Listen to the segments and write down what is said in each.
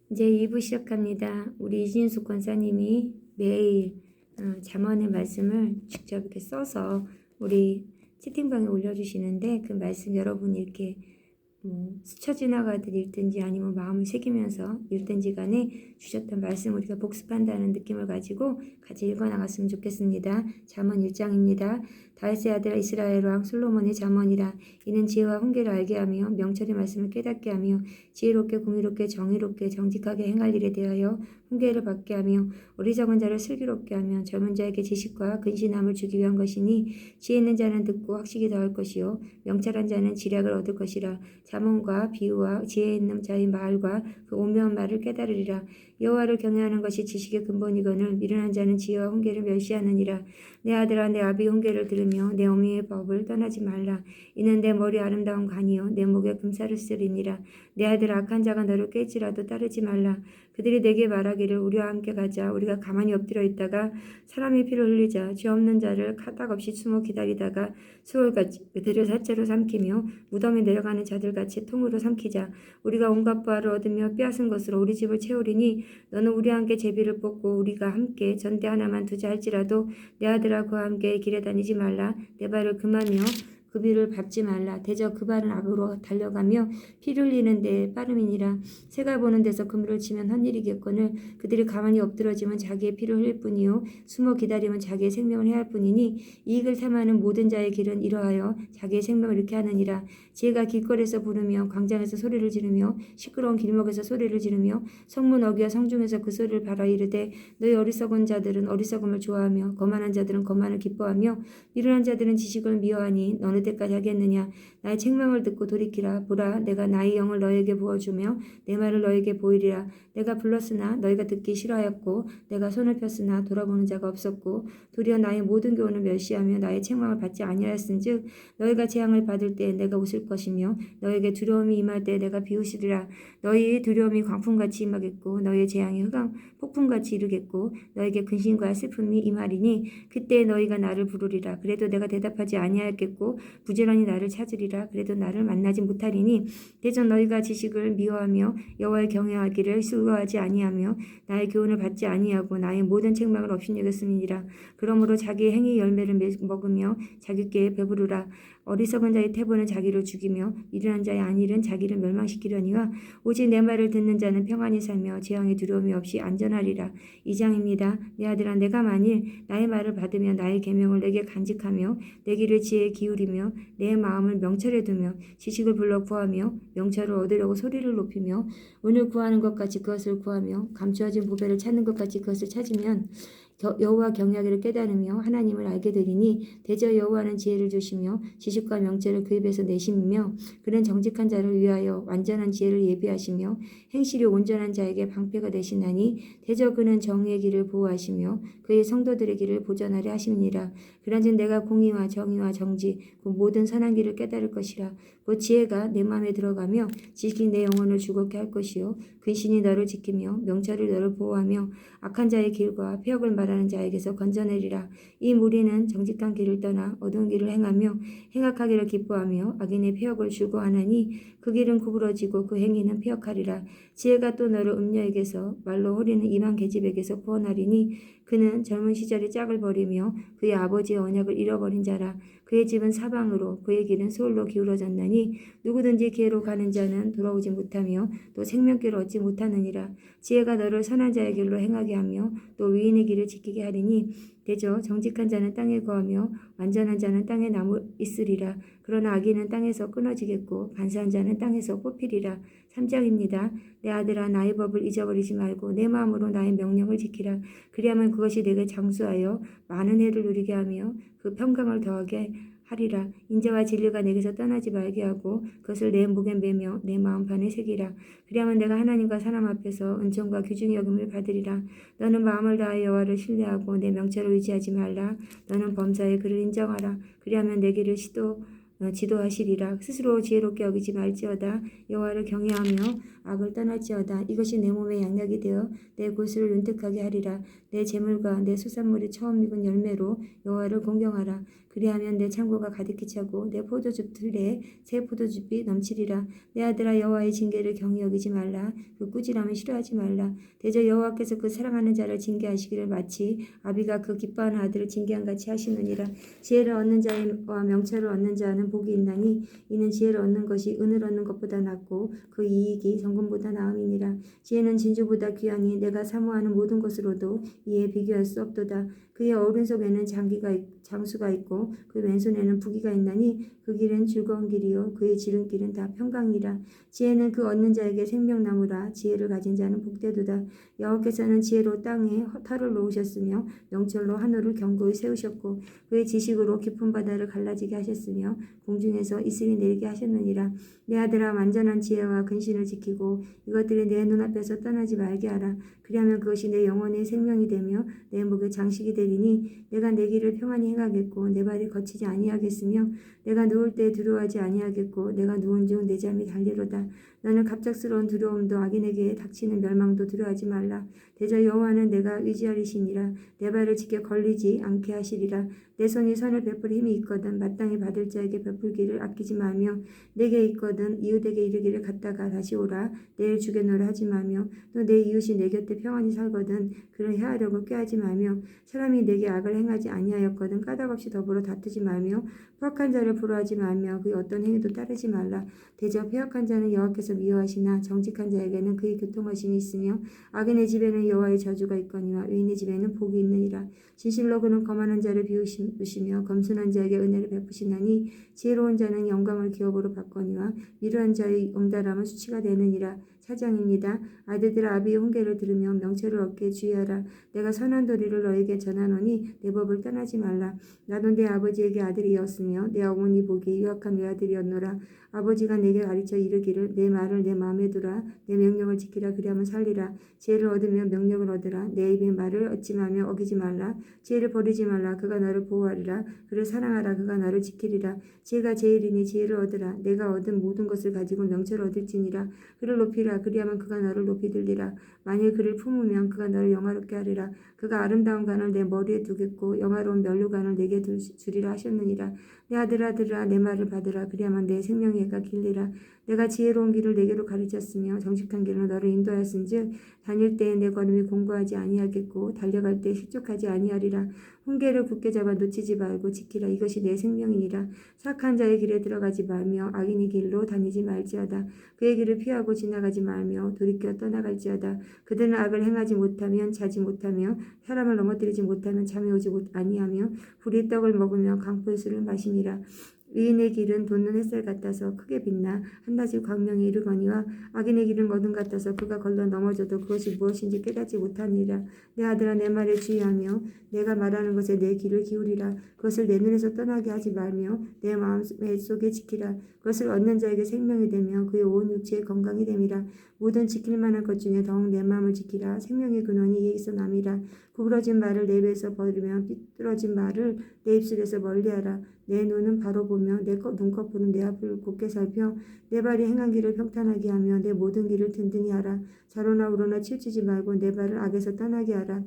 이제 2부 시작합니다. 우리 이진숙 권사님이 매일 잠언의 말씀을 직접 이렇게 써서 우리 채팅방에 올려주시는데 그 말씀 여러분이 이렇게 스쳐 지나가듯 읽든지 아니면 마음을 새기면서 읽든지 간에 주셨던 말씀 우리가 복습한다는 느낌을 가지고 같이 읽어나갔으면 좋겠습니다. 잠언 1장입니다. 다윗의 아들 이스라엘 왕 솔로몬의 잠언이라. 이는 지혜와 훈계를 알게 하며 명철의 말씀을 깨닫게 하며 지혜롭게 공의롭게 정의롭게 정직하게 행할 일에 대하여 훈계를 받게 하며 어리석은 자를 슬기롭게 하며 젊은 자에게 지식과 근신함을 주기 위한 것이니 지혜 있는 자는 듣고 학식이 더할 것이요 명철한 자는 지략을 얻을 것이라. 잠언과 비유와 지혜 있는 자의 말과 그 오묘한 말을 깨달으리라. 여호와를 경외하는 것이 지식의 근본이거늘 미련한 자는 지혜와 훈계를 멸시하느니라. 내 아들아 내 아비 훈계를 들으며 내 어미의 법을 떠나지 말라. 이는 내 머리 아름다운 간이요 내 목에 금살을 쓰리니라. 내 아들아 악한 자가 너를 깰지라도 따르지 말라. 그들이 내게 말하기를 우리와 함께 가자. 우리가 가만히 엎드려 있다가 사람의 피를 흘리자. 죄 없는 자를 까닭없이 숨어 기다리다가 수월같이 그들을 사체로 삼키며 무덤에 내려가는 자들같이 통으로 삼키자. 우리가 온갖 부활을 얻으며 빼앗은 것으로 우리 집을 채우리니 너는 우리와 함께 제비를 뽑고 우리가 함께 전대 하나만 두자 할지라도 내 아들아 그와 함께 길에 다니지 말라. 내 발을 금하며 그 비를 밟지 말라. 대저 그 발은 악으로 달려가며 피를 흘리는 데 빠름이니라. 새가 보는 데서 그물을 치면 헛일이겠거늘 그들이 가만히 엎드러지면 자기의 피를 흘릴 뿐이요 숨어 기다리면 자기의 생명을 해할 뿐이니 이익을 탐하는 모든 자의 길은 이러하여 자기의 생명을 잃게 하느니라. 지혜가 길거리에서 부르며 광장에서 소리를 지르며 시끄러운 길목에서 소리를 지르며 성문 어귀와 성중에서 그 소리를 바라 이르되 너희 어리석은 자들은 어리석음을 좋아하며 거만한 자들은 거만을 기뻐하며 미련한 자들은 지식을 미워하니 어느 때까지 하겠느냐. 나의 책망을 듣고 돌이키라. 보라 내가 나의 영을 너에게 부어주며 내 말을 너에게 보이리라. 내가 불렀으나 너희가 듣기 싫어하였고 내가 손을 폈으나 돌아보는 자가 없었고 도리어 나의 모든 교훈을 멸시하며 나의 책망을 받지 아니하였은즉 너희가 재앙을 받을 때 내가 웃을 것이며 너에게 두려움이 임할 때 내가 비웃으리라. 너희의 두려움이 광풍같이 임하겠고 너희의 재앙이 흑암 폭풍같이 이르겠고 너에게 근심과 슬픔이 임하리니 그때 너희가 나를 부르리라. 그래도 내가 대답하지 아니하였겠고 부지런히 나를 찾으리라. 그래도 나를 만나지 못하리니 대전 너희가 지식을 미워하며 여호와를 경외하기를 수고하지 아니하며 나의 교훈을 받지 아니하고 나의 모든 책망을 없인 여겼음이니라. 그러므로 자기의 행위 열매를 먹으며 자기께 배부르라. 어리석은 자의 태보는 자기를 죽이며 미련한 자의 안일은 자기를 멸망시키려니와 오직 내 말을 듣는 자는 평안히 살며 재앙의 두려움이 없이 안전하리라. 2장입니다. 내 아들아 내가 만일 나의 말을 받으며 나의 계명을 내게 간직하며 내 길을 지혜에 기울이며 내 마음을 명철에 두며 지식을 불러 구하며 명철을 얻으려고 소리를 높이며 오늘 구하는 것 같이 그것을 구하며 감추어진 보배를 찾는 것 같이 그것을 찾으면 여호와 경외하기를 깨달으며 하나님을 알게 되리니 대저 여호와는 지혜를 주시며 지식과 명철을 그 입에서 내심이며 그는 정직한 자를 위하여 완전한 지혜를 예비하시며 행실이 온전한 자에게 방패가 되시나니 대저 그는 정의의 길을 보호하시며 그의 성도들의 길을 보전하려 하심이니라. 그런즉 내가 공의와 정의와 정직 그 모든 선한 길을 깨달을 것이라. 곧 지혜가 내 마음에 들어가며 지식이 내 영혼을 즐겁게 할 것이요 근신이 너를 지키며 명철이 너를 보호하며 악한 자의 길과 폐역을 말하는 자에게서 건져내리라. 이 무리는 정직한 길을 떠나 어두운 길을 행하며 행악하기를 기뻐하며 악인의 폐역을 즐거워하나니 그 길은 구부러지고 그 행위는 폐역하리라. 지혜가 또 너를 음녀에게서 말로 호리는 이방 계집에게서 구원하리니 그는 젊은 시절에 짝을 버리며 그의 아버지의 언약을 잃어버린 자라. 그의 집은 사방으로 그의 길은 소홀로 기울어졌나니 누구든지 기회로 가는 자는 돌아오지 못하며 또 생명길을 얻지 못하느니라. 지혜가 너를 선한 자의 길로 행하게 하며 또 위인의 길을 지키게 하리니 대저 정직한 자는 땅에 거하며 완전한 자는 땅에 나무 있으리라. 그러나 악인은 땅에서 끊어지겠고 간사한 자는 땅에서 뽑히리라. 3장입니다. 내 아들아 나의 법을 잊어버리지 말고 내 마음으로 나의 명령을 지키라. 그리하면 그것이 내게 장수하여 많은 해를 누리게 하며 그 평강을 더하게 하리라. 인자와 진리가 내게서 떠나지 말게 하고 그것을 내 목에 매며 내 마음판에 새기라. 그리하면 내가 하나님과 사람 앞에서 은총과 귀중히 여김을 받으리라. 너는 마음을 다하여 여호와를 신뢰하고 내 명철을 의지하지 말라. 너는 범사에 그를 인정하라. 그리하면 내 길을 지도하시리라. 스스로 지혜롭게 여기지 말지어다. 여호와를 경외하며 악을 떠날지어다. 이것이 내 몸에 양약이 되어 내 구슬을 윤택하게 하리라. 내 재물과 내 수산물이 처음 익은 열매로 여호와를 공경하라. 그리하면 내 창고가 가득히 차고 내 포도즙 들에 새 포도즙이 넘치리라. 내 아들아, 여호와의 징계를 경히 여기지 말라. 그 꾸지람을 싫어하지 말라. 대저 여호와께서 그 사랑하는 자를 징계하시기를 마치 아비가 그 기뻐하는 아들을 징계한 같이 하시느니라. 지혜를 얻는 자와 명철을 얻는 자는 복이 있나니 이는 지혜를 얻는 것이 은을 얻는 것보다 낫고 그 이익이 정금보다 나음이니라. 지혜는 진주보다 귀하니 내가 사모하는 모든 것으로도 이에 비교할 수 없도다. 그의 오른손에는 장수가 있고 그 왼손에는 부귀가 있나니 그 길은 즐거운 길이요 그의 지름길은 다 평강이라. 지혜는 그 얻는 자에게 생명나무라. 지혜를 가진 자는 복되도다. 여호와께서는 지혜로 땅에 터를 놓으셨으며 명철로 하늘을 견고히 세우셨고 그의 지식으로 깊은 바다를 갈라지게 하셨으며 공중에서 이슬이 내리게 하셨느니라. 내 아들아, 완전한 지혜와 근신을 지키고 이것들이 내 눈앞에서 떠나지 말게 하라. 그리하면 그것이 내 영혼의 생명이 되며 내 목의 장식이 되리니 내가 내 길을 평안히 행하겠고 내 발이 거치지 아니하겠으며 내가 누울 때 두려워하지 아니하겠고 내가 누운 중 내 잠이 달리로다. 너는 갑작스러운 두려움도 악인에게 닥치는 멸망도 두려워하지 말라. 대저 여호와는 내가 의지하리시니라. 내 발을 지켜 걸리지 않게 하시리라. 내 손이 선을 베풀 힘이 있거든 마땅히 받을 자에게 베풀기를 아끼지 마며 내게 있거든 이웃에게 이르기를 갔다가 다시 오라. 내일 주겠노라 하지 마며 또 내 이웃이 내 곁에 평안히 살거든 그를 해하려고 꾀하지 마며 사람이 내게 악을 행하지 아니하였거든 까닭없이 더불어 다투지 말며 포악한 자를 부러워하지 말며 그의 어떤 행위도 따르지 말라. 대저 패역한 자는 여호와께서 미워하시나 정직한 자에게는 그의 교통하심이 있으며 악인의 집에는 여호와의 저주가 있거니와 의인의 집에는 복이 있느니라. 진실로 그는 거만한 자를 비우시며 검순한 자에게 은혜를 베푸시나니 지혜로운 자는 영광을 기업으로 받거니와 미련한 자의 응달함은 수치가 되느니라. 사장입니다. 아들들아, 아비의 훈계를 들으며 명철을 얻게 주의하라. 내가 선한 도리를 너에게 전하노니 내 법을 떠나지 말라. 나도 내 아버지에게 아들이었으며 내 어머니 보기에 유악한 외아들이었노라. 아버지가 내게 가르쳐 이르기를 내 말을 내 마음에 두라. 내 명령을 지키라. 그리하면 살리라. 지혜를 얻으며 명령을 얻으라. 내 입의 말을 얻지마며 어기지 말라. 지혜를 버리지 말라. 그가 너를 보호하리라. 그를 사랑하라. 그가 너를 지키리라. 지혜가 제일이니 지혜를 얻으라. 내가 얻은 모든 것을 가지고 명철을 얻을지니라. 그를 높이라. 그리하면 그가 너를 높이 들리라. 만일 그를 품으면 그가 너를 영화롭게 하리라. 그가 아름다운 관을 내 머리에 두겠고 영화로운 면류관을 내게 주리라 하셨느니라. 내 아들아 내 말을 받으라. 그리하면 내 생명의 해가 길리라. 내가 지혜로운 길을 내게로 가르쳤으며 정직한 길로 너를 인도하였은즉 다닐 때에 내 걸음이 공고하지 아니하겠고 달려갈 때 실족하지 아니하리라. 훈계를 굳게 잡아 놓치지 말고 지키라. 이것이 내 생명이니라. 사악한 자의 길에 들어가지 말며 악인의 길로 다니지 말지어다. 그의 길을 피하고 지나가지 말며 돌이켜 떠나갈지어다. 그들은 악을 행하지 못하면 자지 못하며 사람을 넘어뜨리지 못하면 잠이 오지 아니하며 불의 떡을 먹으며 강포의 술을 마시니라. 의인의 길은 돋는 햇살 같아서 크게 빛나 한낮의 광명에 이르거니와 악인의 길은 어둠 같아서 그가 걸러 넘어져도 그것이 무엇인지 깨닫지 못하니라. 내 아들아, 내 말에 주의하며 내가 말하는 것에 내 귀를 기울이라. 그것을 내 눈에서 떠나게 하지 말며 내 마음 속에 지키라. 그것을 얻는 자에게 생명이 되며 그의 온 육체의 건강이 됨이라. 모든 지킬 만한 것 중에 더욱 내 마음을 지키라. 생명의 근원이 이에서 남이라. 구부러진 말을 내 입에서 버리며 삐뚤어진 말을 내 입술에서 멀리하라. 내 눈은 바로 보며 내 눈꺼풀은 내 앞을 곧게 살펴 내 발이 행한 길을 평탄하게 하며 내 모든 길을 든든히 하라. 좌로나 우로나 치우치지 말고 내 발을 악에서 떠나게 하라.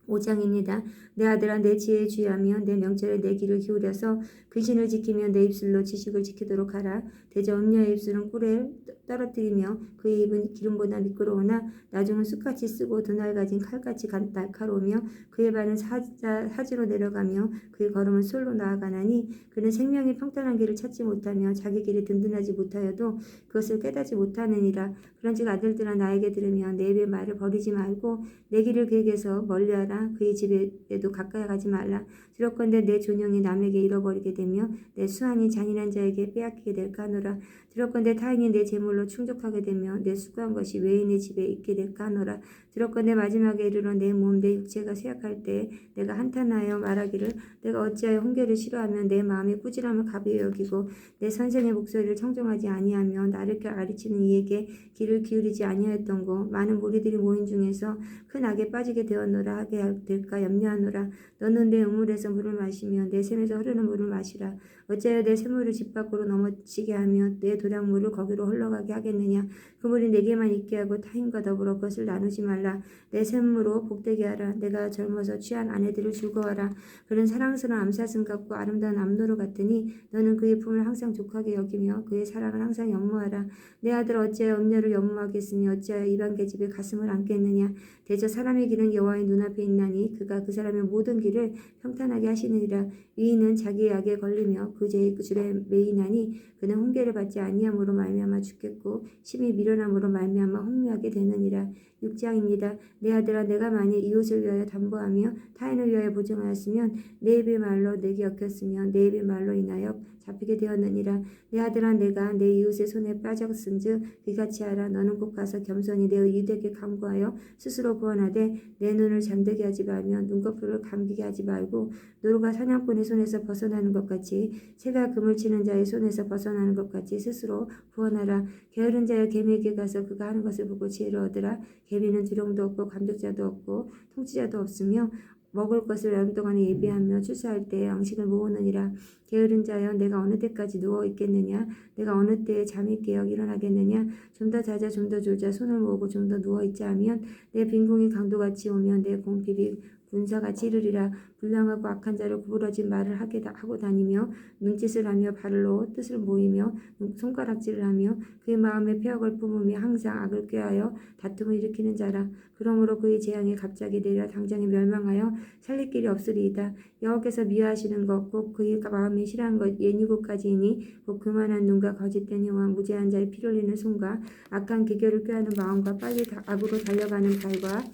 5장입니다. 내 아들아, 내 지혜에 주의하며 내 명철에 내 귀를 기울여서 근신을 지키며 내 입술로 지식을 지키도록 하라. 대저 음녀의 입술은 꿀에 떨어뜨리며 그의 입은 기름보다 미끄러우나 나중은 쑥같이 쓰고 두날 가진 칼같이 날카로우며 그의 발은 사지로 내려가며 그의 걸음은 솔로 나아가나니 그는 생명의 평탄한 길을 찾지 못하며 자기 길이 든든하지 못하여도 그것을 깨닫지 못하느니라. 그런즉 아들들아, 나에게 들으며 내 입의 말을 버리지 말고 내 길을 그에게서 멀리하라. 그의 집에도 가까이 가지 말라. 두렵건대 내 존영이 남에게 잃어버리게 되며 내 수완이 잔인한 자에게 빼앗기게 될까 하노라. 두렵건대 타인이 내 재물로 충족하게 되며 내 수고한 것이 외인의 집에 있게 될까 하노라. 두렵건대 마지막에 이르러 내 몸 내 육체가 쇠약할 때 내가 한탄하여 말하기를 내가 어찌하여 훈계를 싫어하며 내 마음이 꾸지람을 가벼이 여기고 내 선생의 목소리를 청종하지 아니하며 나를 가르치는 이에게 귀를 기울이지 아니하였던고. 많은 무리들이 모인 중에서 큰 악에 빠지게 되었노라 하게 될까 염려하노라. 너는 내 우물에서 물을 마시며 내 샘에서 흐르는 물을 마시라. 어찌하여 내 샘물을 집 밖으로 넘어지게 하며 내 도량물을 거기로 흘러가게 하겠느냐. 그 물이 내게만 있게 하고 타인과 더불어 그것을 나누지 말라. 내 샘으로 복되게 하라. 내가 젊어서 취한 아내들을 즐거워하라. 그는 사랑스러운 암사슴 같고 아름다운 암노루 같으니 너는 그의 품을 항상 족하게 여기며 그의 사랑을 항상 연모하라. 내 아들 어찌하여 음녀를 연모하겠으니 어찌하여 이방 계집의 가슴을 안겠느냐. 대저 사람의 길은 여호와의 눈앞에 있나니 그가 그 사람의 모든 길을 평탄하게 하시느니라. 의인은 자기의 악에 걸리며 그 죄의 줄에 매이나니 그는 훈계를 받지 아니함으로 말미암아 죽겠고 심히 미련함으로 말미암아 혼미하게 되느니라. 6장입니다. 내 아들아 내가 만일 이웃을 위하여 담보하며 타인을 위하여 보증하였으면 내 입의 말로 내게 엮였으며 내 입의 말로 인하여 잡히게 되었느니라. 내 아들아 내가 내 이웃의 손에 빠졌은즉 이같이 하라. 너는 곧 가서 겸손히 내 이웃에게 간구하여 스스로 구원하되 내 눈을 잠들게 하지 말며 눈꺼풀을 감기게 하지 말고 노루가 사냥꾼의 손에서 벗어나는 것 같이 새가 그물 치는 자의 손에서 벗어나는 것 같이 스스로 구원하라. 게으른 자여 개미에게 가서 그가 하는 것을 보고 지혜를 얻으라. 개미는 두령도 없고 감독자도 없고 통치자도 없으며 먹을 것을 여름 동안에 예비하며 출사할 때에 양식을 모으느니라. 게으른 자여 내가 어느 때까지 누워 있겠느냐. 내가 어느 때에 잠이 깨어 일어나겠느냐. 좀 더 자자 좀 더 졸자 손을 모으고 좀 더 누워 있자 하면 내 빈궁이 강도같이 오면 내 공핍이 군사같이 이르리라. 불량하고 악한 자를 구부러진 말을 하고 다니며 눈짓을 하며 발로 뜻을 모이며 손가락질을 하며 그의 마음에 폐역을 뿜으며 항상 악을 꾀하여 다툼을 일으키는 자라. 그러므로 그의 재앙이 갑자기 내려 당장에 멸망하여 살릴 길이 없으리이다. 여호와께서 미워하시는 것 곧 그의 마음이 싫어하는 것 예니고까지이니 곧 그만한 눈과 거짓된 혀와 무죄한 자의 피 흘리는 손과 악한 기결을 꾀하는 마음과 빨리 악으로 달려가는 발과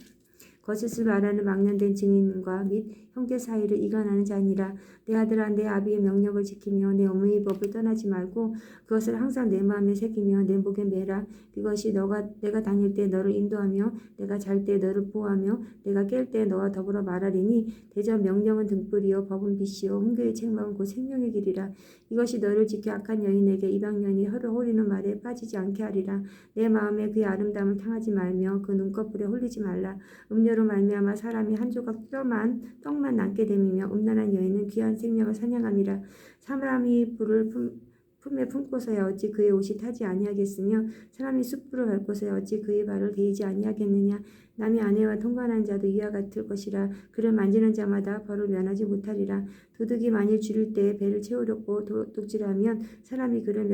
거짓을 말하는 망령된 증인과 및 형제 사이를 이간하는 자니라. 내 아들아 내 아비의 명령을 지키며 내 어머니의 법을 떠나지 말고 그것을 항상 내 마음에 새기며 내 목에 매라. 이것이 내가 다닐 때 너를 인도하며 내가 잘 때 너를 보호하며 내가 깰 때 너와 더불어 말하리니 대저 명령은 등불이요 법은 빛이요 훈계의 책망은 곧 생명의 길이라. 이것이 너를 지켜 악한 여인에게 이방 여인이 혀를 호리는 말에 빠지지 않게 하리라. 내 마음에 그의 아름다움을 탕하지 말며 그 눈꺼풀에 홀리지 말라. 음료로 말미암아 사람이 한 조각 떡만 남게 됨이며 음란한 여인은 귀한 생명을 사냥함이라. 사람이 불을 품에 품고서야 어찌 그의 옷이 타지 아니하겠으며 사람이 숯불을 밟고서야 어찌 그의 발을 데이지 아니하겠느냐. 남의 아내와 통관한 자도 이와 같을 것이라. 그를 만지는 자마다 벌을 면하지 못하리라. 도둑이 만일 줄일 때에 배를 채우려고 도둑질하면 사람이 그를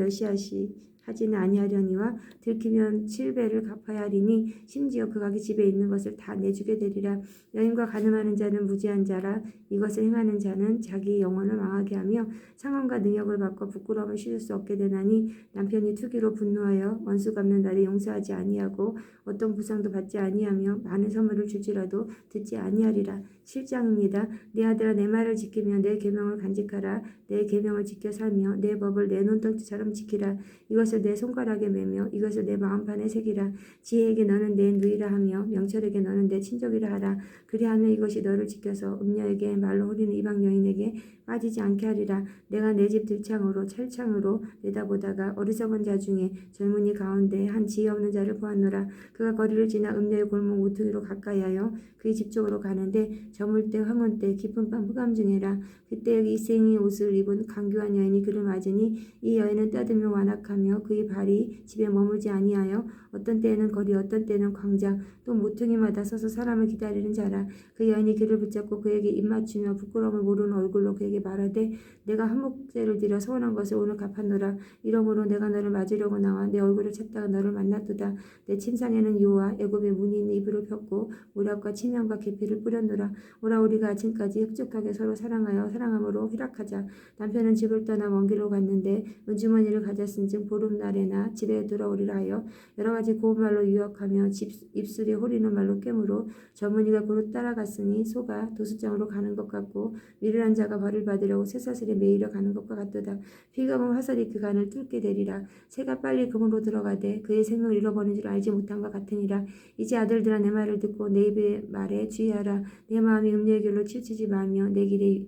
하지는 아니하려니와 들키면 7배를 갚아야 하리니 심지어 그가 집에 있는 것을 다 내주게 되리라. 여인과 간음하는 자는 무지한 자라. 이것을 행하는 자는 자기 영혼을 망하게 하며 상언과 능력을 바꿔 부끄러움을 씻을 수 없게 되나니 남편이 투기로 분노하여 원수 갚는 날에 용서하지 아니하고 어떤 보상도 받지 아니하며 많은 선물을 줄지라도 듣지 아니하리라. 7장입니다. 내 아들아 내 말을 지키며 내 계명을 간직하라. 내 계명을 지켜 살며 내 법을 내 눈덩이처럼 지키라. 이것을 내 손가락에 매며 이것을 내 마음판에 새기라. 지혜에게 너는 내 누이라 하며 명철에게 너는 내 친족이라 하라. 그리하면 이것이 너를 지켜서 음녀에게 말로 흐리는 이방 여인에게 빠지지 않게 하리라. 내가 내 집 들창으로 철창으로 내다보다가 어리석은 자 중에 젊은이 가운데 한 지혜 없는 자를 보았노라. 그가 거리를 지나 음녀의 골목 모퉁이로 가까이하여 그의 집 쪽으로 가는데 저물 때 황혼 때 깊은 밤 흑암 중에라. 그때 이생의 옷을 입은 강교한 여인이 그를 맞으니 이 여인은 떠들며 완악하며 그의 발이 집에 머물지 아니하여 어떤 때에는 거리 어떤 때는 광장 또 모퉁이마다 서서 사람을 기다리는 자라. 그 여인이 그를 붙잡고 그에게 입맞추며 부끄러움을 모르는 얼굴로 그에게 말하되 내가 한몫제를 드려 서운한 것을 오늘 갚았노라. 이러므로 내가 너를 맞으려고 나와 내 얼굴을 찾다가 너를 만났도다. 내 침상에는 유와 애굽의 문이 있는 이불을 폈고 모략과 침향과 계피를 뿌렸노라. 오라 우리가 아침까지 흡족하게 서로 사랑함으로 희락하자. 남편은 집을 떠나 먼 길로 갔는데 은주머니를 가졌은즉 보름날에나 집에 돌아오리라 하여 여러 가지 고운 말로 유혹하며 입술이 호리는 말로 깨물어 젊은이가 고루 따라갔으니 소가 도수장으로 가는 것 같고 미련한 자가 벌을 받으려고 쇠사슬에 매이려 가는 것과 같도다. 비감은 화살이 그 간을 뚫게 되리라. 새가 빨리 금으로 들어가되 그의 생명을 잃어버린 줄 알지 못한 것 같으니라. 이제 아들들아 내 말을 듣고 내 입의 말에 주의하라. 내 마음이 음녀의 길로 치우치지 말며 내 길에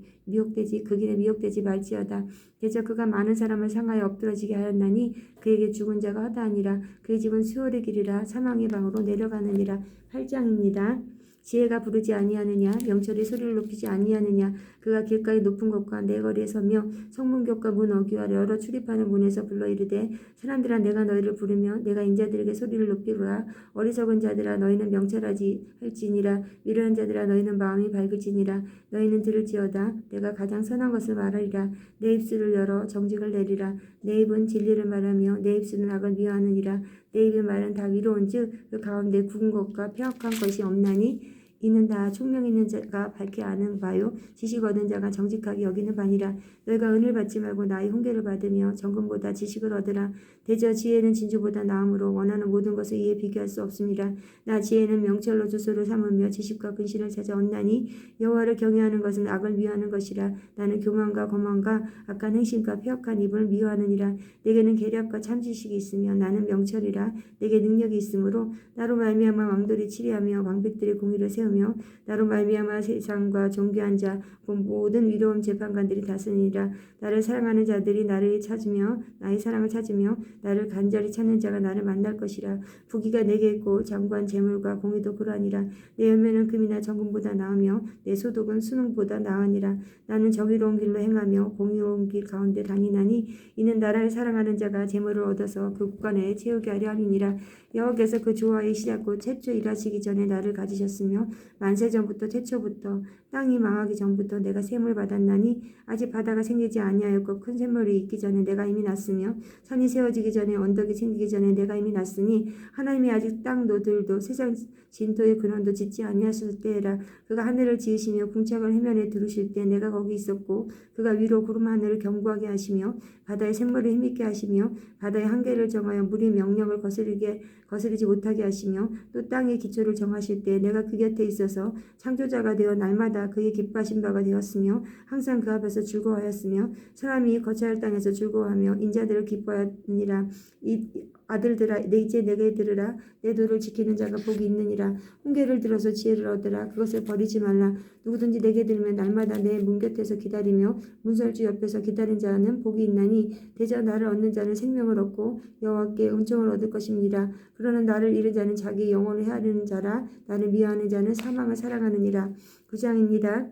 그 길에 미혹되지 말지어다. 대저 그가 많은 사람을 상하여 엎드러지게 하였나니 그에게 죽은 자가 허다하니라. 그의 집은 수월의 길이라 사망의 방으로 내려가느니라. 8장입니다. 지혜가 부르지 아니하느냐? 명철이 소리를 높이지 아니하느냐? 그가 길가의 높은 곳과 내 거리에 서며 성문격과 문 어귀와 여러 출입하는 문에서 불러 이르되 사람들아 내가 너희를 부르며 내가 인자들에게 소리를 높이로라. 어리석은 자들아 너희는 명철하지 할지니라. 미련한 자들아 너희는 마음이 밝을지니라. 너희는 들을지어다. 내가 가장 선한 것을 말하리라. 내 입술을 열어 정직을 내리라. 내 입은 진리를 말하며 내 입술은 악을 미워하느니라. 내 입의 말은 다 위로온즉 그 가운데 굳은 것과 폐역한 것이 없나니 이는 다 총명 있는 자가 밝게 아는 바요 지식 얻은 자가 정직하게 여기는 바니라. 너희가 은을 받지 말고 나의 훈계를 받으며 정금보다 지식을 얻으라. 대저 지혜는 진주보다 나음으로 원하는 모든 것을 이에 비교할 수 없습니다. 나 지혜는 명철로 주소를 삼으며 지식과 근신을 찾아 얻나니 여호와를 경외하는 것은 악을 미워하는 것이라. 나는 교만과 거만과 악한 행심과 폐역한 입을 미워하느니라. 내게는 계략과 참지식이 있으며 나는 명철이라. 내게 능력이 있으므로 나로 말미암아 왕들이 치리하며 왕백들의 공의를 세우며 나로 말미암아 세상과 존귀한 자 곧 모든 위로운 재판관들이 다스리니라. 나를 사랑하는 자들이 나를 찾으며 나의 사랑을 찾으며 나를 간절히 찾는 자가 나를 만날 것이라. 부귀가 내게 있고 장관 재물과 공의도 그러하니라. 내 열매는 금이나 정금보다 나으며 내 소득은 수능보다 나으니라. 나는 정의로운 길로 행하며 공의로운 길 가운데 다니나니 이는 나를 사랑하는 자가 재물을 얻어서 그 국간에 채우게 하려 함이니라. 여호와께서 그 조화의 시작고 최초 일하시기 전에 나를 가지셨으며 만세 전부터 태초부터 땅이 망하기 전부터 내가 셈을 받았나니 아직 바다가 생기지 아니하였고 큰 샘물이 있기 전에 내가 이미 났으며 산이 세워지기 전에 언덕이 생기기 전에 내가 이미 났으니 하나님이 아직 땅 노들도 세상 진토의 근원도 짓지 아니하셨을 때라. 그가 하늘을 지으시며 궁창을 해면에 두르실 때 내가 거기 있었고 그가 위로 구름 하늘을 견고하게 하시며 바다의 샘물을 힘있게 하시며 바다의 한계를 정하여 물이 명령을 거스르지 못하게 하시며 또 땅의 기초를 정하실 때 내가 그 곁에 있어서 창조자가 되어 날마다 그의 기뻐하신 바가 되었으며 항상 그 앞에서 즐거워하였으며 사람이 거처할 땅에서 즐거워하며 인자들을 기뻐하느니라. 이 아들들아 이제 내게 들으라. 내 도를 지키는 자가 복이 있느니라. 훈계를 들어서 지혜를 얻으라. 그것을 버리지 말라. 누구든지 내게 들으면 날마다 내 문 곁에서 기다리며 문설주 옆에서 기다린 자는 복이 있나니 대저 나를 얻는 자는 생명을 얻고 여호와께 은총을 얻을 것입니다. 그러나 나를 잃은 자는 자기 영혼을 헤아리는 자라. 나를 미워하는 자는 사망을 사랑하느니라. 9장입니다.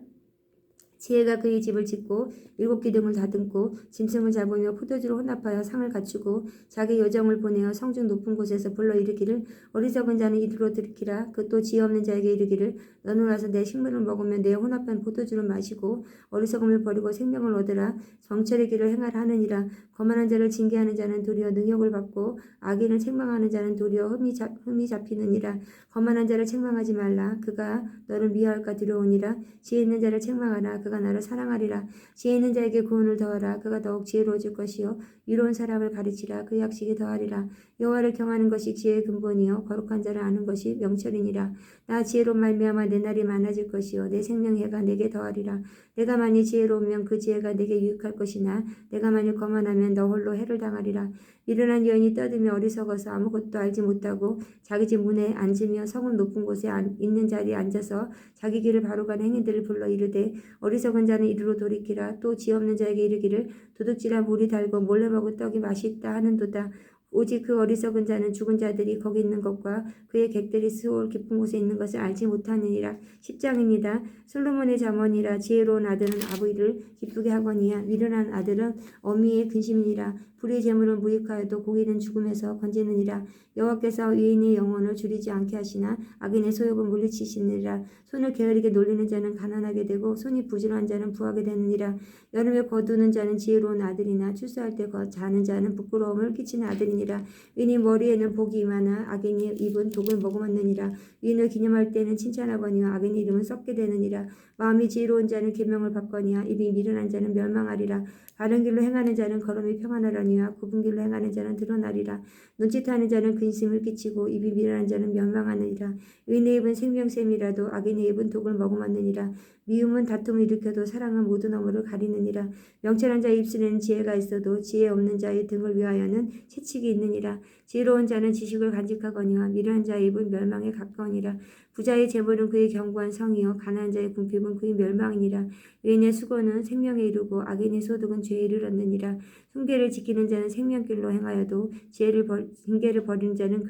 지혜가 그의 집을 짓고 7기둥을 다듬고 짐승을 잡으며 포도주로 혼합하여 상을 갖추고 자기 요정을 보내어 성중 높은 곳에서 불러 이르기를 어리석은 자는 이리로 들키라. 그 또 지혜 없는 자에게 이르기를 너는 와서 내 식물을 먹으며 내 혼합한 포도주를 마시고 어리석음을 버리고 생명을 얻으라. 정철의 길을 행하라 하느니라. 거만한 자를 징계하는 자는 도리어 능욕을 받고 악인을 책망하는 자는 도리어 흠이 잡히느니라. 거만한 자를 책망하지 말라. 그가 너를 미워할까 두려우니라. 지혜 있는 자를 책망하라. 그가 나를 사랑하리라. 지혜 있는 자에게 구원을 더하라. 그가 더욱 지혜로워질 것이요 위로운 사람을 가르치라. 그 약식이 더하리라. 여호와를 경하는 것이 지혜의 근본이요 거룩한 자를 아는 것이 명철이니라. 나 지혜로 말미암아 내 날이 많아질 것이요 내 생명해가 내게 더하리라. 내가 만일 지혜로우면 그 지혜가 내게 유익할 것이나 내가 만일 거만하면 너 홀로 해를 당하리라. 미련한 여인이 떠들며 어리석어서 아무것도 알지 못하고 자기 집 문에 앉으며 성은 높은 곳에 있는 자리에 앉아서 자기 길을 바로 가는 행인들을 불러 이르되 어리석은 자는 이리로 돌이키라. 또 지혜 없는 자에게 이르기를 도둑질한 물이 달고 몰래 먹은 떡이 맛있다 하는도다. 오직 그 어리석은 자는 죽은 자들이 거기 있는 것과 그의 객들이 스올 깊은 곳에 있는 것을 알지 못하느니라. 10장입니다. 솔로몬의 잠언이라. 지혜로운 아들은 아버지를 기쁘게 하거니와 미련한 아들은 어미의 근심이니라. 불의 재물은 무익하여도 고기는 죽음에서 건지느니라. 여호와께서 의인의 영혼을 줄이지 않게 하시나 악인의 소욕은 물리치시느니라. 손을 게으르게 놀리는 자는 가난하게 되고 손이 부지런한 자는 부하게 되느니라. 여름에 거두는 자는 지혜로운 아들이나 출세할 때 자는 자는 부끄러움을 끼치는 아들이니라. 의인의 머리에는 복이 임하나 악인의 입은 독을 머금었느니라. 의인을 기념할 때는 칭찬하거니와 악인의 이름은 썩게 되느니라. 마음이 지혜로운 자는 계명을 받거니와 입이 미련한 자는 멸망하리라. 바른 길로 행하는 자는 걸음이 평안하려니와 굽은 길로 행하는 자는 드러나리라. 눈짓하는 자는 근심을 끼치고 입이 미련한 자는 멸망하느니라. 의인의 입은 생명샘이라도 악인의 입은 독을 머금었느니라. 미움은 다툼을 일으켜도 사랑은 모든 허물을 가리느니라. 명철한 자의 입술에는 지혜가 있어도 지혜 없는 자의 등을 위하여는 채찍이 있느니라. 지혜로운 자는 지식을 간직하거니와 미련한 자의 입은 멸망에 가까우니라. 부자의 재물은 그의 견고한 성이요 가난한 자의 궁핍은 그의 멸망이니라. 의인의 수고는 생명에 이르고 악인의 소득은 죄에 이르렀느니라. 훈계를 지키는 자는 생명길로 행하여도 징계를 버리는 자는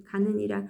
가느니라.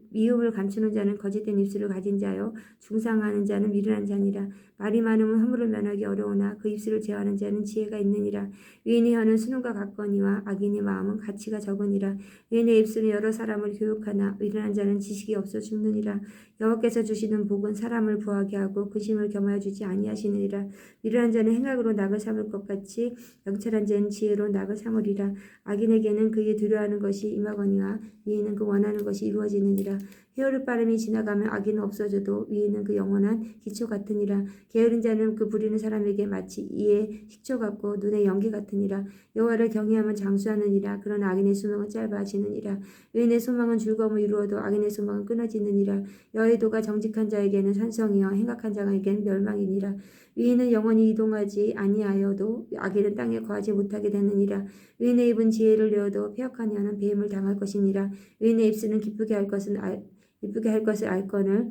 미움을 감추는 자는 거짓된 입술을 가진 자요 중상하는 자는 미련한 자니라. 말이 많으면 허물을 면하기 어려우나 그 입술을 제어하는 자는 지혜가 있느니라. 의인의 혀는 수능과 같거니와 악인의 마음은 가치가 적으니라. 의인의 입술은 여러 사람을 교육하나 미련한 자는 지식이 없어 죽느니라. 여호와께서 주시는 복은 사람을 부하게 하고 근심을 겸하여 주지 아니하시느니라. 미련한 자는 행악으로 낙을 삼을 것 같이 명철한 자는 지혜로 낙을 삼으리라. 악인에게는 그의 두려워하는 것이 임하거니와 위에는 그 원하는 것이 이루어지느니라. 헤어를 빠름이 지나가면 악인은 없어져도 위에는 그 영원한 기초 같으니라. 게으른 자는 그 부리는 사람에게 마치 이의 식초 같고 눈의 연기 같으니라. 여호와를 경외하면 장수하느니라. 그러나 악인의 수명은 짧아지느니라. 의인의 소망은 즐거움을 이루어도 악인의 소망은 끊어지느니라. 여호와도가 정직한 자에게는 산성이요 행악한 자에게는 멸망이니라. 의인은 영원히 이동하지 아니하여도 악인은 땅에 거하지 못하게 되느니라. 의인의 입은 지혜를 내어도 패역한 이는 배임을 당할 것이니라. 의인의 입술은 기쁘게 할 것을 알거늘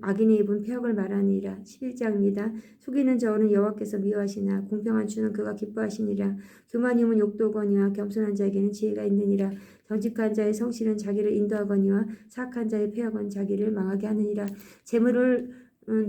악인의 입은 패역을 말하니라. 11장입니다. 속이는 저울은 여호와께서 미워하시나 공평한 주는 그가 기뻐하시니라. 교만임은 욕도거니와 겸손한 자에게는 지혜가 있느니라. 정직한 자의 성실은 자기를 인도하거니와 사악한 자의 패역은 자기를 망하게 하느니라. 재물을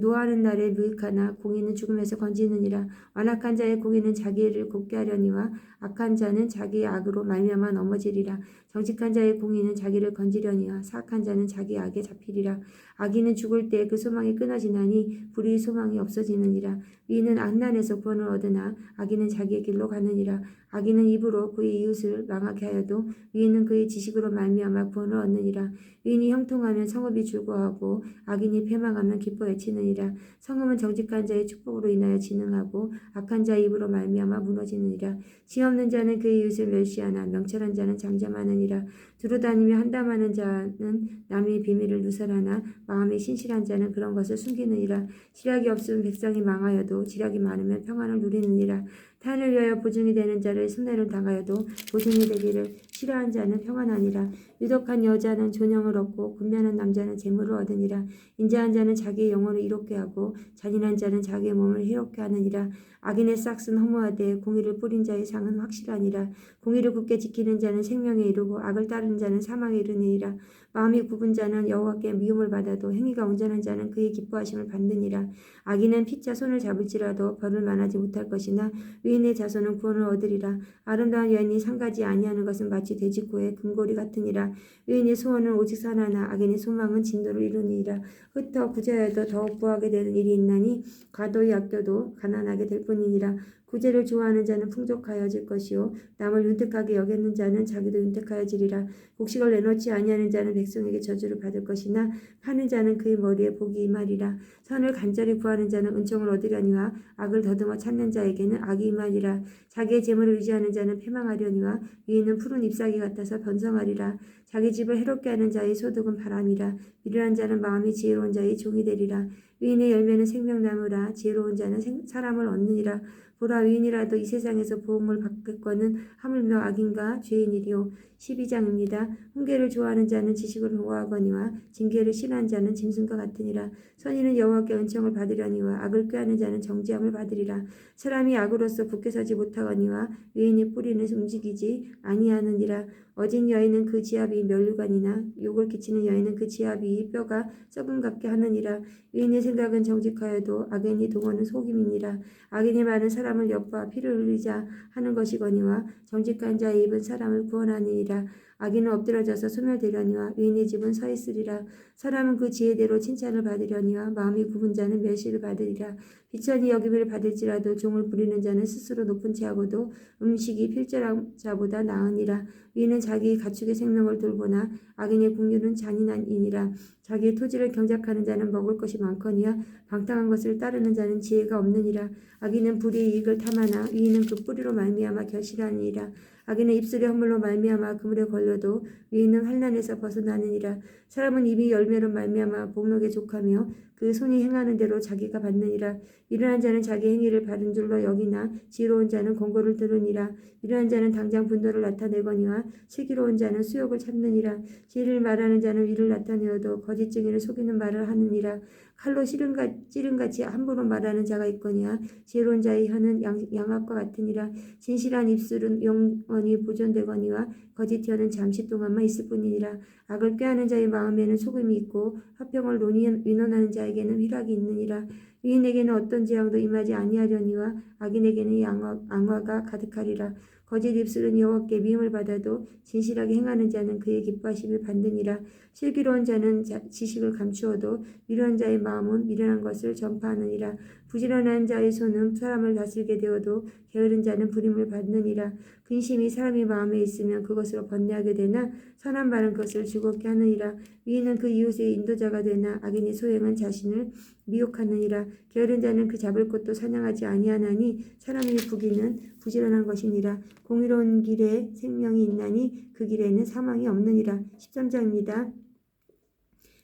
노하는 날에 무익하나 공의는 죽음에서 건지느니라. 완악한 자의 공의는 자기를 곱게 하려니와 악한 자는 자기의 악으로 말미암아 넘어지리라. 정직한 자의 공의는 자기를 건지려니와 사악한 자는 자기 악에 잡히리라. 악인은 죽을 때 그 소망이 끊어지나니 불의의 소망이 없어지느니라. 의인은 악난에서 구원을 얻으나 악인은 자기의 길로 가느니라. 악인은 입으로 그의 이웃을 망하게 하여도 의인은 그의 지식으로 말미암아 구원을 얻느니라. 의인이 형통하면 성읍이 즐거워하고 악인이 패망하면 기뻐 외치느니라. 성읍은 정직한 자의 축복으로 인하여 진흥하고 악한 자의 입으로 말미암아 무너지느니라. 지 없는 자는 그의 이웃을 멸시하나 명철한 자는 잠잠하느니라. 두루다니며 한담하는 자는 남의 비밀을 누설하나 마음이 신실한 자는 그런 것을 숨기느니라. 지략이 없으면 백성이 망하여도 지략이 많으면 평안을 누리느니라. 탄을 위하여 보증이 되는 자를 손해를 당하여도 보증이 되기를 싫어한 자는 평안하니라. 유독한 여자는 존영을 얻고 군면한 남자는 재물을 얻으니라. 인자한 자는 자기의 영혼을 이롭게 하고 잔인한 자는 자기의 몸을 해롭게 하느니라. 악인의 싹은 허무하되 공의를 뿌린 자의 상은 확실하니라. 공의를 굳게 지키는 자는 생명에 이르고 악을 따르는 자는 사망에 이르느니라. 마음이 굽은 자는 여호와께 미움을 받아도 행위가 온전한 자는 그의 기뻐하심을 받느니라. 악인은 피차 손을 잡을지라도 벌을 만하지 못할 것이나 의인의 자손은 구원을 얻으리라. 아름다운 여인이 상가지 아니하는 것은 마치 돼지코의 금고리 같으니라. 의인의 소원은 오직 산하나 악인의 소망은 진노를 이루니라. 흩어 구제하여도 더욱 구하게 되는 일이 있나니 과도히 아껴도 가난하게 될 뿐이니라. 구제를 좋아하는 자는 풍족하여질 것이요 남을 윤택하게 여기는 자는 자기도 윤택하여지리라. 곡식을 내놓지 아니하는 자는 백성에게 저주를 받을 것이나 파는 자는 그의 머리에 복이 임하리라. 선을 간절히 구하는 자는 은총을 얻으려니와 악을 더듬어 찾는 자에게는 악이 임하리라. 자기의 재물을 유지하는 자는 패망하려니와 위에는 푸른 잎사귀 같아서 번성하리라. 자기 집을 해롭게 하는 자의 소득은 바람이라. 미련한 자는 마음이 지혜로운 자의 종이 되리라. 의인의 열매는 생명나무라. 지혜로운 자는 사람을 얻느니라. 보라, 의인이라도 이 세상에서 보응을 받겠거는 하물며 악인과 죄인이리요. 12장입니다. 훈계를 좋아하는 자는 지식을 보호하거니와 징계를 싫어하는 자는 짐승과 같으니라. 선인은 여호와께 은총을 받으려니와 악을 꾀하는 자는 정죄함을 받으리라. 사람이 악으로서 굳게 서지 못하거니와 의인의 뿌리는 움직이지 아니하느니라. 어진 여인은 그 지압이 면류관이나 욕을 끼치는 여인은 그 지압이 뼈가 썩음 같게 하느니라. 의인의 생각은 정직하여도 악인의 동원은 속임이니라. 악인의 말은 사람을 엿봐 피를 흘리자 하는 것이거니와 정직한 자의 입은 사람을 구원하느니라. 악인은 엎드러져서 소멸되려니와 의인의 집은 서 있으리라. 사람은 그 지혜대로 칭찬을 받으려니와 마음이 굽은 자는 멸시를 받으리라. 비천이 여김을 받을지라도 종을 부리는 자는 스스로 높은 채하고도 음식이 필절한 자보다 나으니라. 의인은 자기 가축의 생명을 돌보나 악인의 국률은 잔인한이니라. 자기의 토지를 경작하는 자는 먹을 것이 많거니와 방탕한 것을 따르는 자는 지혜가 없느니라. 악인은 불의의 이익을 탐하나 의인은 그 뿌리로 말미암아 결실하니라. 악인은 입술의 허물로 말미암아 그물에 걸려도 의인은 환난에서 벗어나느니라. 사람은 입이 열매로 말미암아 복록에 족하며 그 손이 행하는 대로 자기가 받느니라. 미련한 자는 자기 행위를 바른 줄로 여기나 지혜로운 자는 권고를 들으니라. 미련한 자는 당장 분노를 나타내거니와 슬기로운 자는 수욕을 참느니라. 진리를 말하는 자는 위를 나타내어도 거짓 증인을 속이는 말을 하느니라. 칼로 찌른같이 함부로 말하는 자가 있거니와 지혜로운 자의 혀는 양압과 같으니라. 진실한 입술은 영원히 보존되거니와 거짓 혀는 잠시 동안만 있을 뿐이니라. 악을 꾀하는 자의 마음에는 속임이 있고 화평을 위논하는 자에게는 희락이 있느니라. 의인에게는 어떤 재앙도 임하지 아니하려니와 악인에게는 양화가 가득하리라. 거짓 입술은 여호와께 미움을 받아도 진실하게 행하는 자는 그의 기뻐하심을 받느니라. 슬기로운 자는 지식을 감추어도 미련한 자의 마음은 미련한 것을 전파하느니라. 부지런한 자의 손은 사람을 다스리게 되어도 게으른 자는 부림을 받느니라. 근심이 사람의 마음에 있으면 그것으로 번뇌하게 되나 선한 말은 그것을 즐겁게 하느니라. 의인은 그 이웃의 인도자가 되나 악인의 소행은 자신을 미혹하느니라. 게으른 자는 그 잡을 것도 사냥하지 아니하나니 사람의 부귀는 부지런한 것이니라. 공의로운 길에 생명이 있나니 그 길에는 사망이 없느니라. 13장입니다.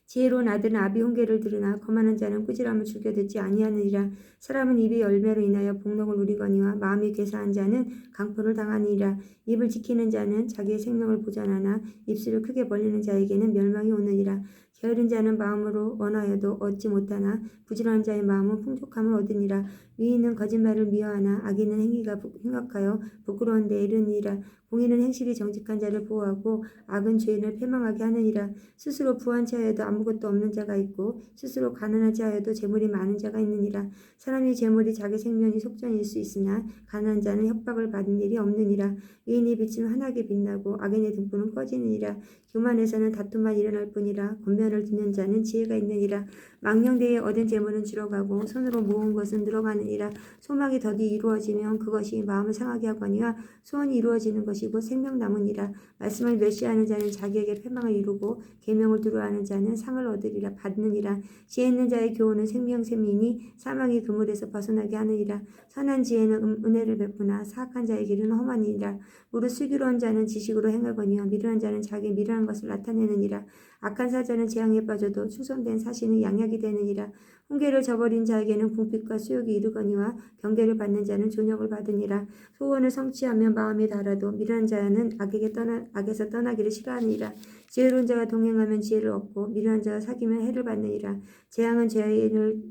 지혜로운 아들은 아비 훈계를 들으나 거만한 자는 꾸지람을 즐겨 듣지 아니하느니라. 사람은 입의 열매로 인하여 복록을 누리거니와 마음이 괴사한 자는 강포를 당하느니라. 입을 지키는 자는 자기의 생명을 보전하나 입술을 크게 벌리는 자에게는 멸망이 오느니라. 게으른 자는 마음으로 원하여도 얻지 못하나 부지런한 자의 마음은 풍족함을 얻으니라. 의인은 거짓말을 미워하나 악인은 행위가 흉악하여 부끄러운 데 이르니라. 공의는 행실이 정직한 자를 보호하고 악은 죄인을 패망하게 하느니라. 스스로 부한 자여도 아무것도 없는 자가 있고 스스로 가난하지 하여도 재물이 많은 자가 있느니라. 사람의 재물이 자기 생명이 속전일 수 있으나 가난한 자는 협박을 받은 일이 없느니라. 의인의 빛은 환하게 빛나고 악인의 등불은 꺼지느니라. 교만에서는 다툼만 일어날 뿐이라. 권면을 듣는 자는 지혜가 있느니라. 망령되이 얻은 재물은 줄어가고 손으로 모은 것은 늘어가느니라. 소망이 더디 이루어지면 그것이 마음을 상하게 하거니와 소원이 이루어지는 것이고 생명나무니라. 말씀을 멸시하는 자는 자기에게 패망을 이루고 계명을 두려워하는 자는 상을 얻으리라 받느니라. 지혜 있는 자의 교훈은 생명샘이니 사망의 그물에서 벗어나게 하느니라. 선한 지혜는 은혜를 베푸나 사악한 자의 길은 험하니라. 무릇 슬기로운 자는 지식으로 행하거니와 미련한 자는 자기 미련한 것을 나타내느니라. 악한 사자는 재앙에 빠져도 충성된 사신은 양약이 되느니라. 훈계를 저버린 자에게는 궁핍과 수욕이 이르거니와 경계를 받는 자는 존역을 받으니라. 소원을 성취하며 마음에 달아도 미련한 자는 악에서 떠나기를 싫어하느니라. 지혜로운 자가 동행하면 지혜를 얻고 미련한 자가 사귀면 해를 받느니라. 재앙은 죄인을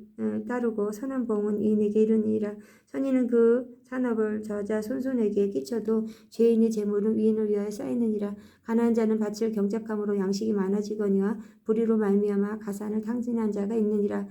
따르고 선한 보응은 의인에게 이르느니라. 선인은 그 산업을 저자 손손에게 끼쳐도 죄인의 재물은 의인을 위하여 쌓이느니라. 가난한 자는 밭을 경작함으로 양식이 많아지거니와 불의로 말미암아 가산을 탕진한 자가 있느니라.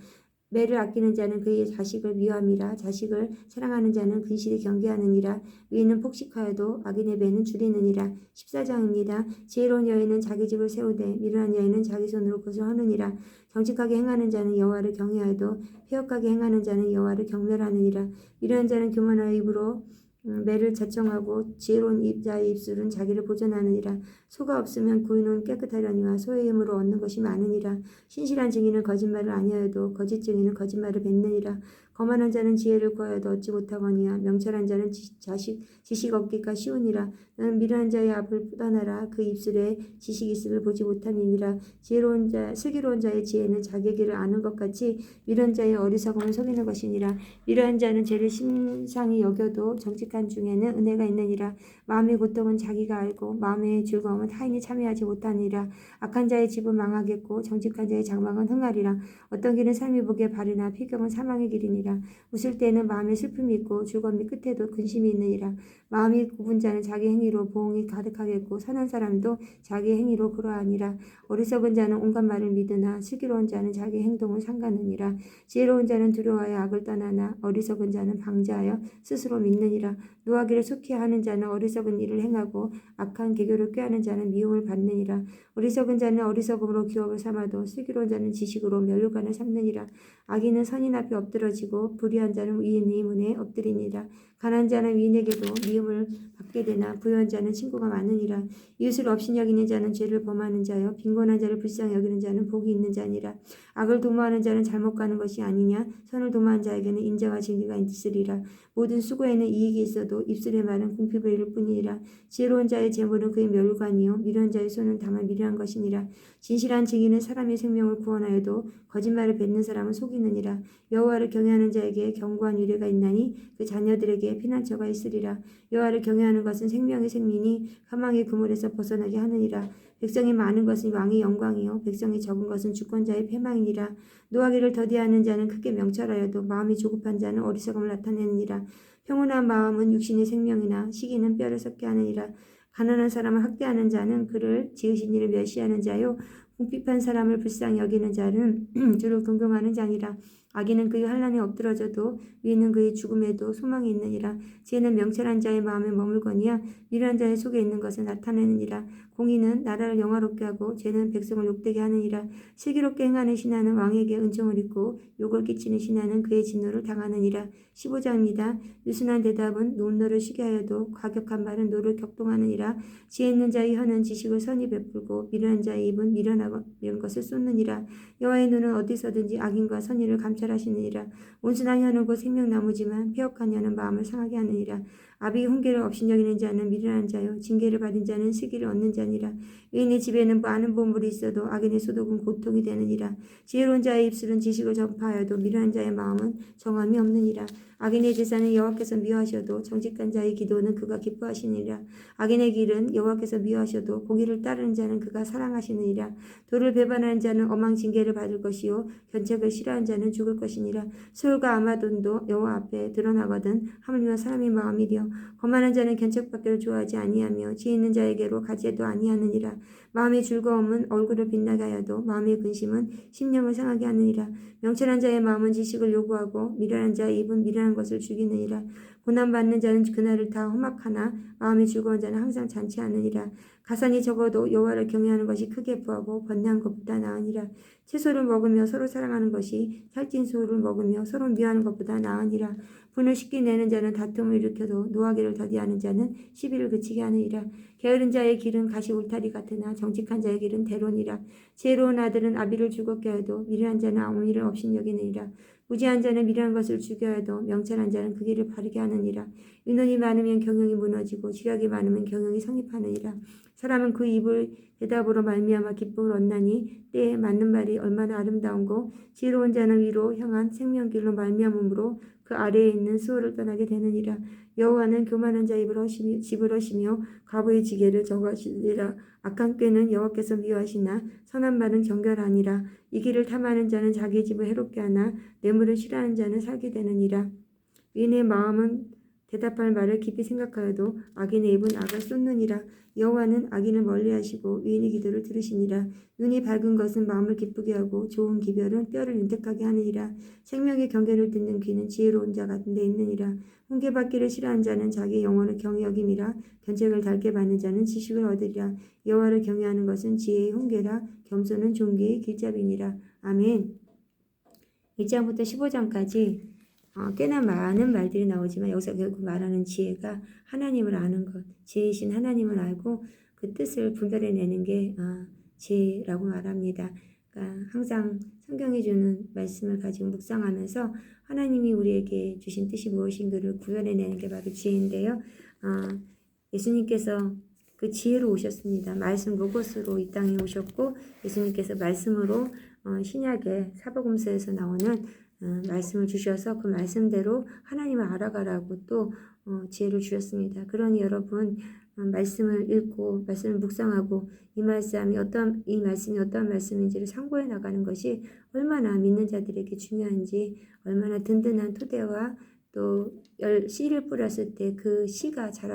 매를 아끼는 자는 그의 자식을 미워함이라. 자식을 사랑하는 자는 근실이 경계하느니라. 의인은 폭식하여도 악인의 배는 줄이느니라. 14장입니다. 지혜로운 여인은 자기 집을 세우되 미련한 여인은 자기 손으로 그것을 하느니라. 정직하게 행하는 자는 여호와를 경외하여도 패역하게 행하는 자는 여호와를 경멸하느니라. 미련한 자는 교만하여 입으로 매를 자청하고 지혜로운 자의 입술은 자기를 보전하느니라. 소가 없으면 구유는 깨끗하려니와 소의 힘으로 얻는 것이 많으니라. 신실한 증인은 거짓말을 아니하여도 거짓 증인은 거짓말을 뱉느니라. 거만한 자는 지혜를 구하여도 얻지 못하거니와 명철한 자는 지식 얻기가 쉬우니라. 나는 미련한 자의 앞을 떠나라. 그 입술에 지식 있음을 보지 못함이니라. 슬기로운 자의 지혜는 자기 길을 아는 것 같이 미련한 자의 어리석음을 속이는 것이니라. 미련한 자는 죄를 심상히 여겨도 정직한 중에는 은혜가 있느니라. 마음의 고통은 자기가 알고 마음의 즐거움은 타인이 참여하지 못하니라. 악한 자의 집은 망하겠고 정직한 자의 장막은 흥하리라. 어떤 길은 삶이 보기에 바르나 피경은 사망의 길이니라. 웃을 때는 마음에 슬픔이 있고 즐거움이 끝에도 근심이 있느니라. 마음이 굽은 자는 자기 행위로 보응이 가득하겠고 선한 사람도 자기 행위로 그러하니라. 어리석은 자는 온갖 말을 믿으나 슬기로운 자는 자기 행동을 삼가느니라. 지혜로운 자는 두려워하여 악을 떠나나 어리석은 자는 방자하여 스스로 믿느니라. 노하기를 속히 하는 자는 어리석은 일을 행하고 악한 계교를 꾀하는 자는 미움을 받느니라. 어리석은 자는 어리석음으로 기업을 삼아도 슬기로운 자는 지식으로 면류관을 삼느니라. 악인은 선인 앞에 엎드러지고 불의한 자는 의인의 문에 엎드리니라. 가난한 자는 위인에게도 미움을 받게 되나 부유한 자는 친구가 많으니라. 이웃을 업신여기는 자는 죄를 범하는 자여 빈곤한 자를 불쌍히 여기는 자는 복이 있는 자니라. 악을 도모하는 자는 잘못 가는 것이 아니냐. 선을 도모하는 자에게는 인자와 진리가 있으리라. 모든 수고에는 이익이 있어도 입술의 말은 궁핍을 이룰 뿐이니라. 지혜로운 자의 재물은 그의 멸관이요 미련한 자의 손은 다만 미련한 것이니라. 진실한 증인은 사람의 생명을 구원하여도 거짓말을 뱉는 사람은 속이느니라. 여호와를 경외하는 경외하는 자에게 견고한 유래가 있나니 그 자녀들에게 피난처가 있으리라. 여호와를 경외하는 것은 생명의 생민이 사망의 그물에서 벗어나게 하느니라. 백성이 많은 것은 왕의 영광이요 백성이 적은 것은 주권자의 패망이니라. 노하기를 더디하는 자는 크게 명철하여도 마음이 조급한 자는 어리석음을 나타내느니라. 평온한 마음은 육신의 생명이나 시기는 뼈를 썩게 하느니라. 가난한 사람을 학대하는 자는 그를 지으신 이를 멸시하는 자요 궁핍한 사람을 불쌍히 여기는 자는 주를 궁금하는 자니라. 악인은 그의 환난에 엎드러져도 의인은 그의 죽음에도 소망이 있느니라. 지혜는 명철한 자의 마음에 머물거니와 미련한 자의 속에 있는 것을 나타내느니라. 공의는 나라를 영화롭게 하고 죄는 백성을 욕되게 하느니라. 슬기롭게 행하는 신하는 왕에게 은총을 입고 욕을 끼치는 신하는 그의 진노를 당하느니라. 15장입니다. 유순한 대답은 논노를 쉬게 하여도 과격한 말은 노를 격동하느니라. 지혜 있는 자의 혀는 지식을 선히 베풀고 미련한 자의 입은 미련한 것을 쏟느니라. 여호와의 눈은 어디서든지 악인과 선의를 감찰하시느니라. 온순한 혀는 곧 생명나무지만 폐역한 혀는 마음을 상하게 하느니라. 아비의 훈계를 업신여기는 자는 미련한 자요 징계를 받은 자는 슬기를 얻는 자니라. 의인의 집에는 많은 보물이 있어도 악인의 소득은 고통이 되느니라. 지혜로운 자의 입술은 지식을 전파하여도 미련한 자의 마음은 정함이 없느니라. 악인의 제사는 여호와께서 미워하셔도 정직한 자의 기도는 그가 기뻐하시느니라. 악인의 길은 여호와께서 미워하셔도 공의를 따르는 자는 그가 사랑하시느니라. 도를 배반하는 자는 엄한 징계를 받을 것이요 견책을 싫어하는 자는 죽을 것이니라. 소울과 아마돈도 여호와 앞에 드러나거든 하물며 사람의 마음이려. 거만한 자는 견책받기를 좋아하지 아니하며 지혜 있는 자에게로 가지도 아니하느니라. 마음의 즐거움은 얼굴을 빛나게 하여도 마음의 근심은 심령을 상하게 하느니라. 명철한 자의 마음은 지식을 요구하고 미련한 자의 입은 미련한 것을 죽이느니라. 고난받는 자는 그날을 다 험악하나 마음이 즐거운 자는 항상 잔치하느니라. 가산이 적어도 여호와를 경외하는 것이 크게 부하고 번뇌한 것보다 나으니라. 채소를 먹으며 서로 사랑하는 것이 살찐 소를 먹으며 서로 미워하는 것보다 나으니라. 분을 쉽게 내는 자는 다툼을 일으켜도 노하기를 더디하는 자는 시비를 그치게 하느니라. 게으른 자의 길은 가시 울타리 같으나 정직한 자의 길은 대론이라. 지혜로운 아들은 아비를 즐겁게 하여도 미련한 자는 아무 일을 없인 여기느니라. 무지한 자는 미련한 것을 죽여 해도 명철한 자는 그 길을 바르게 하느니라. 의논이 많으면 경영이 무너지고 지략이 많으면 경영이 성립하느니라. 사람은 그 입을 대답으로 말미암아 기쁨을 얻나니 때에 맞는 말이 얼마나 아름다운고 지혜로운 자는 위로 향한 생명길로 말미암음으로 그 아래에 있는 수호를 떠나게 되느니라. 여호와는 교만한 자 집을 허시며 과부의 지게를 저거하시리라. 악한 꾀는 여호와께서 미워하시나 선한 말은 정결하니라. 이 길을 탐하는 자는 자기 집을 해롭게 하나 뇌물을 싫어하는 자는 살게 되느니라. 의인의 마음은 대답할 말을 깊이 생각하여도 악인의 입은 악을 쏟느니라. 여호와는 악인을 멀리하시고 의인의 기도를 들으시니라. 눈이 밝은 것은 마음을 기쁘게 하고 좋은 기별은 뼈를 윤택하게 하느니라. 생명의 경계를 듣는 귀는 지혜로운 자 같은 데 있느니라. 훈계받기를 싫어하는 자는 자기 영혼을 경히 여김이라. 견책을 달게 받는 자는 지식을 얻으리라. 여호와를 경외하는 것은 지혜의 훈계라. 겸손은 존귀의 길잡이니라. 아멘. 1장부터 15장까지 꽤나 많은 말들이 나오지만 여기서 결국 말하는 지혜가 하나님을 아는 것, 지혜이신 하나님을 알고 그 뜻을 분별해내는 게 지혜라고 말합니다. 그러니까 항상 성경이 주는 말씀을 가지고 묵상하면서 하나님이 우리에게 주신 뜻이 무엇인가를 구별해내는 게 바로 지혜인데요. 예수님께서 그 지혜로 오셨습니다. 말씀 로고스로 이 땅에 오셨고 예수님께서 말씀으로 신약의 사복음서에서 나오는 말씀을 주셔서 그 말씀대로 하나님을 알아가라고 또 지혜를 주셨습니다. 그러니 여러분 말씀을 읽고 말씀을 묵상하고 이 말씀이 어떤 말씀인지를 참고해 나가는 것이 얼마나 믿는 자들에게 중요한지, 얼마나 든든한 토대와 또 씨를 뿌렸을 때 그 씨가 자라